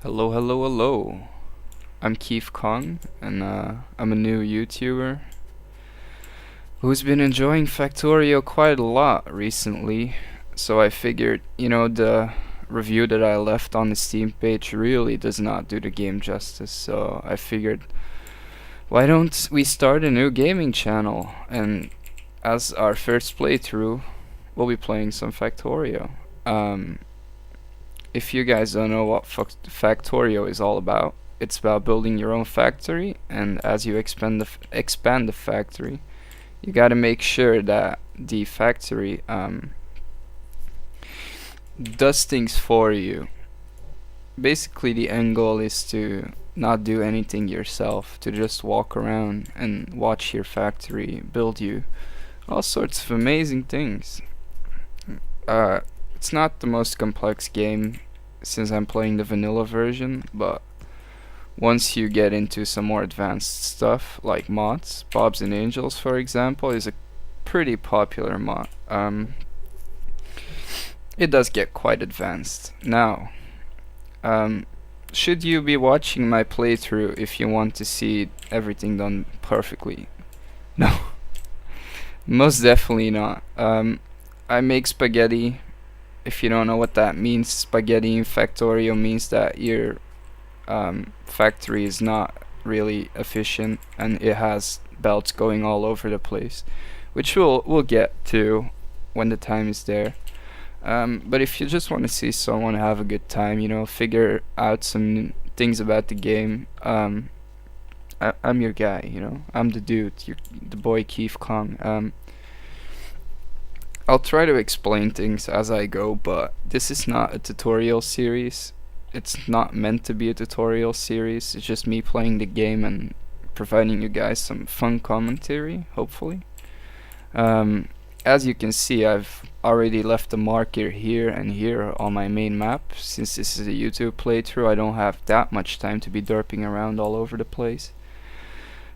Hello, hello, hello. I'm Keith Kong, and I'm a new YouTuber who's been enjoying Factorio quite a lot recently. So I figured, the review that I left on the Steam page really does not do the game justice. So I figured, why don't we start a new gaming channel? And as our first playthrough, we'll be playing some Factorio. Um, if you guys don't know what Factorio is all about, it's about building your own factory, and as you expand the factory, you got to make sure that the factory does things for you. Basically, the end goal is to not do anything yourself, to just walk around and watch your factory build you all sorts of amazing things. Uh, it's not the most complex game since I'm playing the vanilla version, but once you get into some more advanced stuff like mods, Bobs and Angels for example is a pretty popular mod. It does get quite advanced. Now, should you be watching my playthrough if you want to see everything done perfectly? No, most definitely not. I make spaghetti. If you don't know what that means, spaghetti in Factorio means that your factory is not really efficient and it has belts going all over the place, which we'll get to when the time is there. But if you just want to see someone have a good time, figure out some things about the game, I'm your guy. I'm the dude, the boy Keith Kong. I'll try to explain things as I go, but this is not a tutorial series. It's not meant to be a tutorial series. It's just me playing the game and providing you guys some fun commentary, hopefully. As you can see, I've already left a marker here and here on my main map. Since this is a YouTube playthrough, I don't have that much time to be derping around all over the place.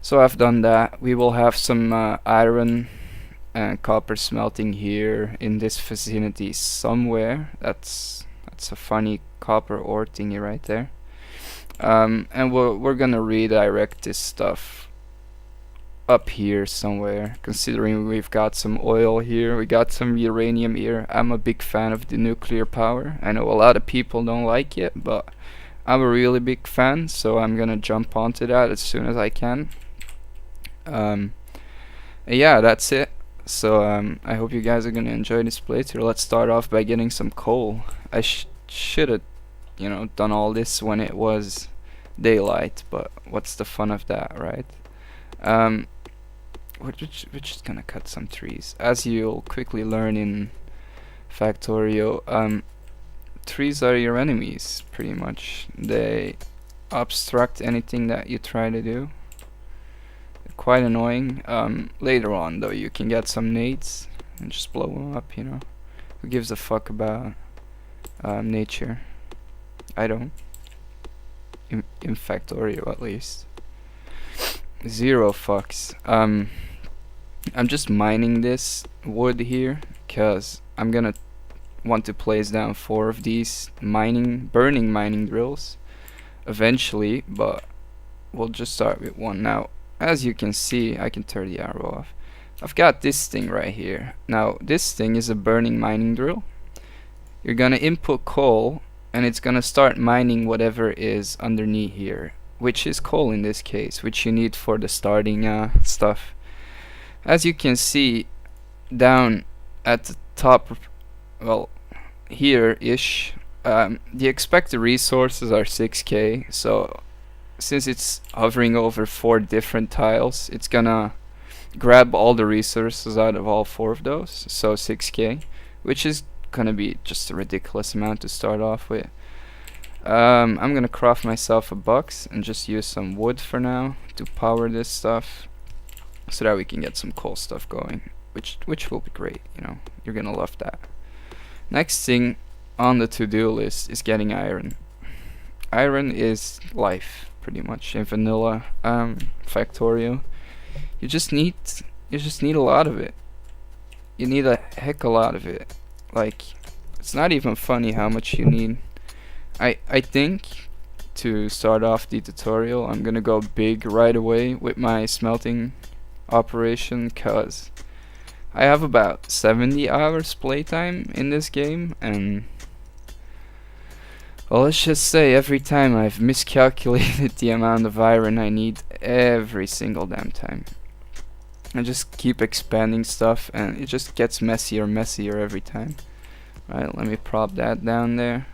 So I've done that. We will have some iron and copper smelting here in this vicinity somewhere. That's a funny copper ore thingy right there. And we're gonna redirect this stuff up here somewhere, considering we've got some oil here, we got some uranium here. I'm a big fan of the nuclear power. I know a lot of people don't like it, but I'm a really big fan, so I'm gonna jump onto that as soon as I can. Yeah, that's it. So I hope you guys are gonna enjoy this playthrough. Let's start off by getting some coal. I should have, done all this when it was daylight, but what's the fun of that, right? We're just gonna cut some trees. As you'll quickly learn in Factorio, trees are your enemies, pretty much. They obstruct anything that you try to do. Quite annoying. Later on though, you can get some nades and just blow them up, Who gives a fuck about nature? I don't. In Factorio at least. Zero fucks. I'm just mining this wood here because I'm gonna want to place down 4 of these burning mining drills eventually, but we'll just start with one now. As you can see, I can turn the arrow off. I've got this thing right here. Now, this thing is a burning mining drill. You're gonna input coal, and it's gonna start mining whatever is underneath here, which is coal in this case, which you need for the starting stuff. As you can see, down at the top, well, here-ish, the expected resources are 6k, so since it's hovering over 4 different tiles, it's gonna grab all the resources out of all 4 of those, so 6k, which is gonna be just a ridiculous amount to start off with. I'm gonna craft myself a box and just use some wood for now to power this stuff, so that we can get some coal stuff going, which will be great. You're gonna love that. Next thing on the to-do list is getting iron. Iron is life, pretty much, in vanilla Factorio. You just need a lot of it. You need a heck a lot of it. Like, it's not even funny how much you need. I think to start off the tutorial. I'm gonna go big right away with my smelting operation, cause I have about 70 hours playtime in this game, and well, let's just say every time I've miscalculated the amount of iron I need every single damn time. I just keep expanding stuff and it just gets messier and messier every time. Right, let me prop that down there.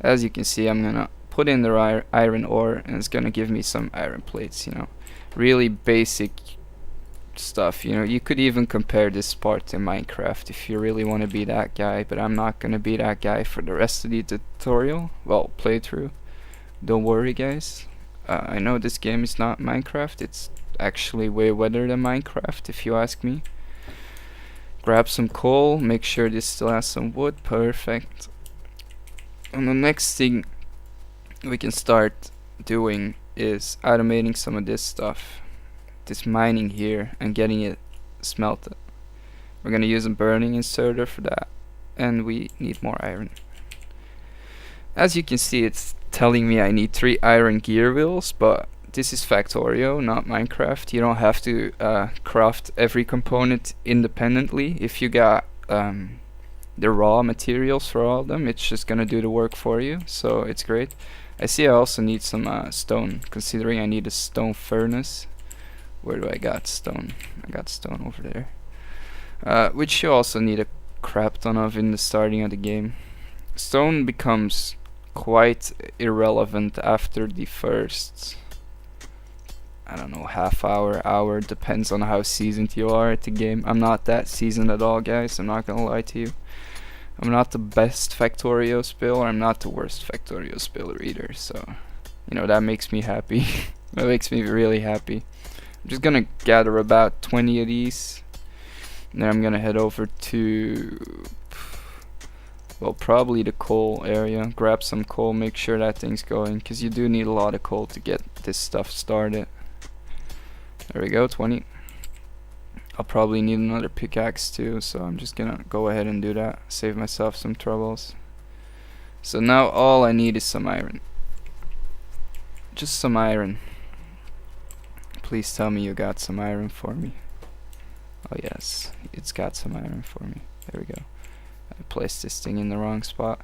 As you can see, I'm gonna put in the iron ore and it's gonna give me some iron plates, you know. Really basic stuff, you know. You could even compare this part to Minecraft if you really want to be that guy, but I'm not gonna be that guy for the rest of the tutorial. Well, playthrough. Don't worry, guys. I know this game is not Minecraft. It's actually way better than Minecraft, if you ask me. Grab some coal. Make sure this still has some wood. Perfect. And the next thing we can start doing is automating some of this stuff, this mining here, and getting it smelted. We're gonna use a burning inserter for that, and we need more iron. As you can see, it's telling me I need 3 iron gear wheels, but this is Factorio, not Minecraft. You don't have to craft every component independently. If you got the raw materials for all of them, it's just gonna do the work for you, so it's great. I see I also need some stone, considering I need a stone furnace. Where do I got stone? I got stone over there. Which you also need a crap ton of in the starting of the game. Stone becomes quite irrelevant after the first, I don't know, half hour, depends on how seasoned you are at the game. I'm not that seasoned at all, guys, I'm not gonna lie to you. I'm not the best Factorio spiller, I'm not the worst Factorio spiller either, so, you know, that makes me happy. That makes me really happy. I'm just gonna gather about 20 of these, and then I'm gonna head over to, well, probably the coal area. Grab some coal, make sure that thing's going, because you do need a lot of coal to get this stuff started. There we go, 20. I'll probably need another pickaxe too, so I'm just gonna go ahead and do that, save myself some troubles. So now all I need is some iron. Just some iron. Please tell me you got some iron for me. Oh yes, it's got some iron for me. There we go. I placed this thing in the wrong spot.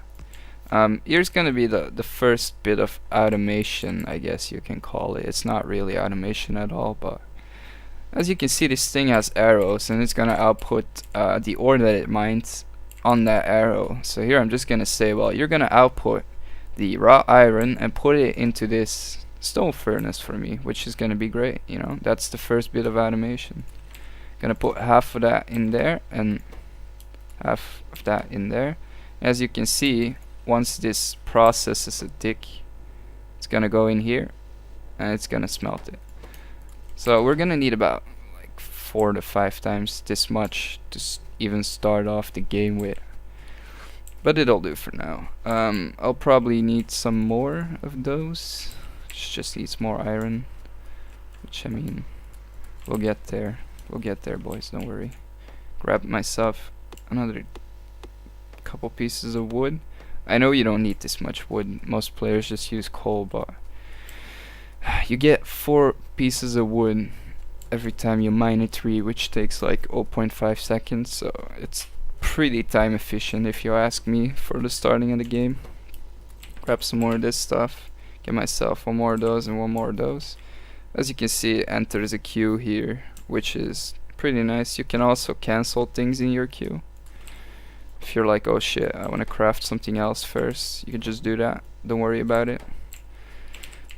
Here's gonna be the first bit of automation, I guess you can call it. It's not really automation at all, but as you can see, this thing has arrows and it's gonna output the ore that it mines on that arrow. So here I'm just gonna say, well, you're gonna output the raw iron and put it into this stone furnace for me, which is gonna be great, you know. That's the first bit of automation. Gonna put half of that in there and half of that in there. As you can see, once this processes a tick, it's gonna go in here and it's gonna smelt it. So we're gonna need about like 4 to 5 times this much to even start off the game with, but it'll do for now. I'll probably need some more of those. Just needs more iron, which, I mean, we'll get there. We'll get there, boys, don't worry. Grab myself another couple pieces of wood. I know you don't need this much wood. Most players just use coal, but you get 4 pieces of wood every time you mine a tree, which takes like 0.5 seconds, so it's pretty time efficient if you ask me for the starting of the game. Grab some more of this stuff, get myself 1 more of those and 1 more of those. As you can see, it enters a queue here, which is pretty nice. You can also cancel things in your queue. If you're like, oh shit, I want to craft something else first, you can just do that. Don't worry about it.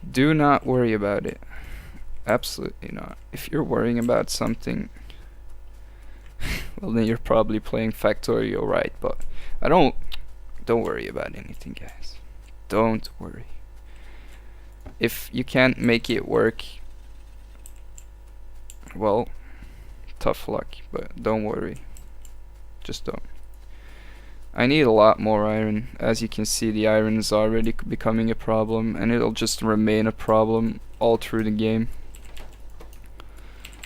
Do not worry about it. Absolutely not. If you're worrying about something, well, then you're probably playing Factorio right, but don't worry about anything, guys. Don't worry. If you can't make it work, well, tough luck, but don't worry. Just don't. I need a lot more iron. As you can see, the iron is already becoming a problem, and it'll just remain a problem all through the game.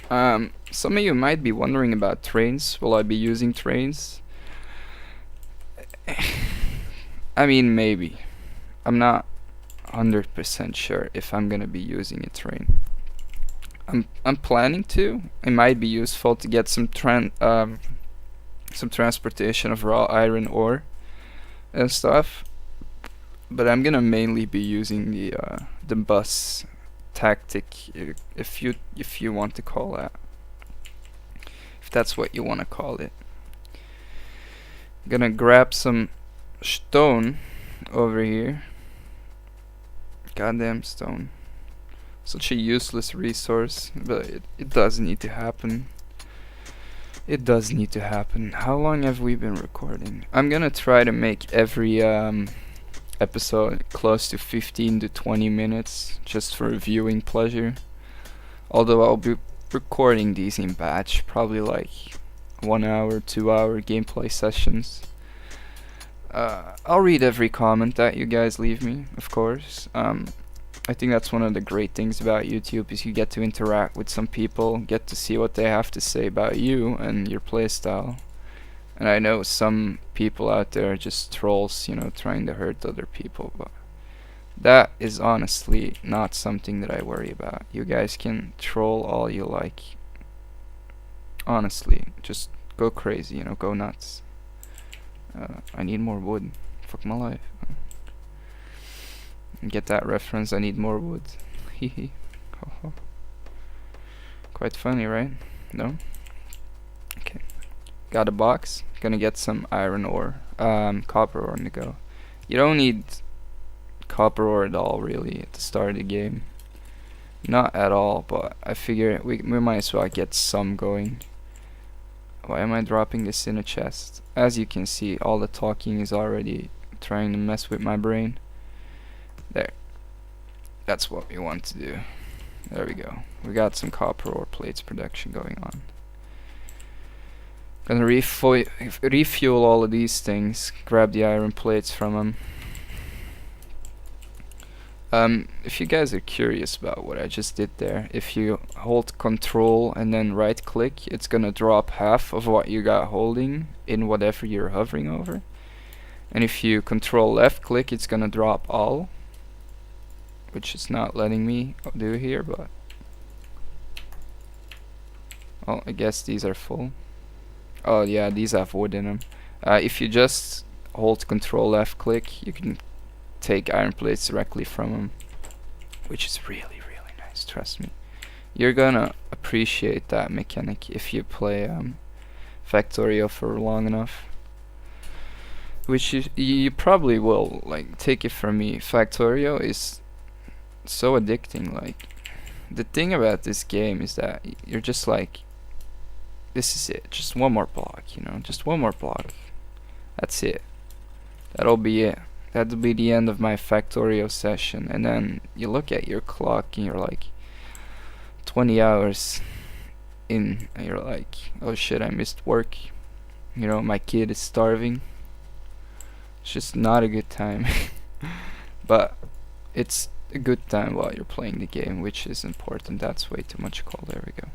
Some of you might be wondering about trains. Will I be using trains? I mean, maybe. I'm not 100% sure if I'm gonna be using it rain. I'm planning to. It might be useful to get some transportation of raw iron ore and stuff, but I'm gonna mainly be using the bus tactic, if you want to call that, if that's what you want to call it. Gonna grab some stone over here. Goddamn stone. Such a useless resource, but it does need to happen. It does need to happen. How long have we been recording? I'm gonna try to make every episode close to 15 to 20 minutes, just for viewing pleasure. Although I'll be recording these in batch, probably like 1 hour, 2 hour gameplay sessions. I'll read every comment that you guys leave me, of course. I think that's one of the great things about YouTube, is you get to interact with some people, get to see what they have to say about you and your playstyle. And I know some people out there are just trolls, you know, trying to hurt other people, but that is honestly not something that I worry about. You guys can troll all you like. Honestly, just go crazy, you know, go nuts. I need more wood. Fuck my life. Get that reference? I need more wood. Hehe. Quite funny, right? No? Okay. Got a box. Gonna get some iron ore. Copper ore to go. You don't need copper ore at all, really, at the start of the game. Not at all, but I figure we might as well get some going. Why am I dropping this in a chest? As you can see, all the talking is already trying to mess with my brain. There. That's what we want to do. There we go. We got some copper ore plates production going on. Gonna refuel all of these things. Grab the iron plates from them. If you guys are curious about what I just did there, if you hold control and then right click, it's gonna drop half of what you got holding in whatever you're hovering over. And if you control left click, it's gonna drop all, which is not letting me do here, but well, I guess these are full. Oh yeah, these have wood in them. If you just hold control left click, you can take iron plates directly from them, which is really nice, trust me. You're gonna appreciate that mechanic if you play Factorio for long enough, which you probably will. Like, take it from me, Factorio is so addicting. Like, the thing about this game is that you're just like, this is it, just one more block, you know, just one more block, that's it, that'll be it. That'll be the end of my Factorio session. And then you look at your clock and you're like 20 hours in, and you're like, oh shit, I missed work, you know, my kid is starving. It's just not a good time. But it's a good time while you're playing the game, which is important. That's way too much coal. There we go.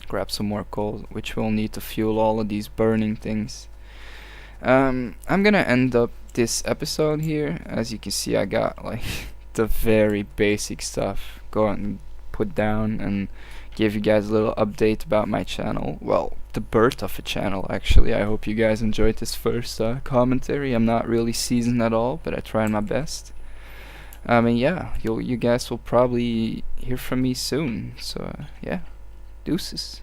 Grab some more coal, which we'll need to fuel all of these burning things. I'm gonna end up this episode here. As you can see, I got like the very basic stuff go and put down, and give you guys a little update about my channel. Well, the birth of a channel, actually. I hope you guys enjoyed this first commentary. I'm not really seasoned at all, but I tried my best. And yeah, you guys will probably hear from me soon. So yeah, deuces.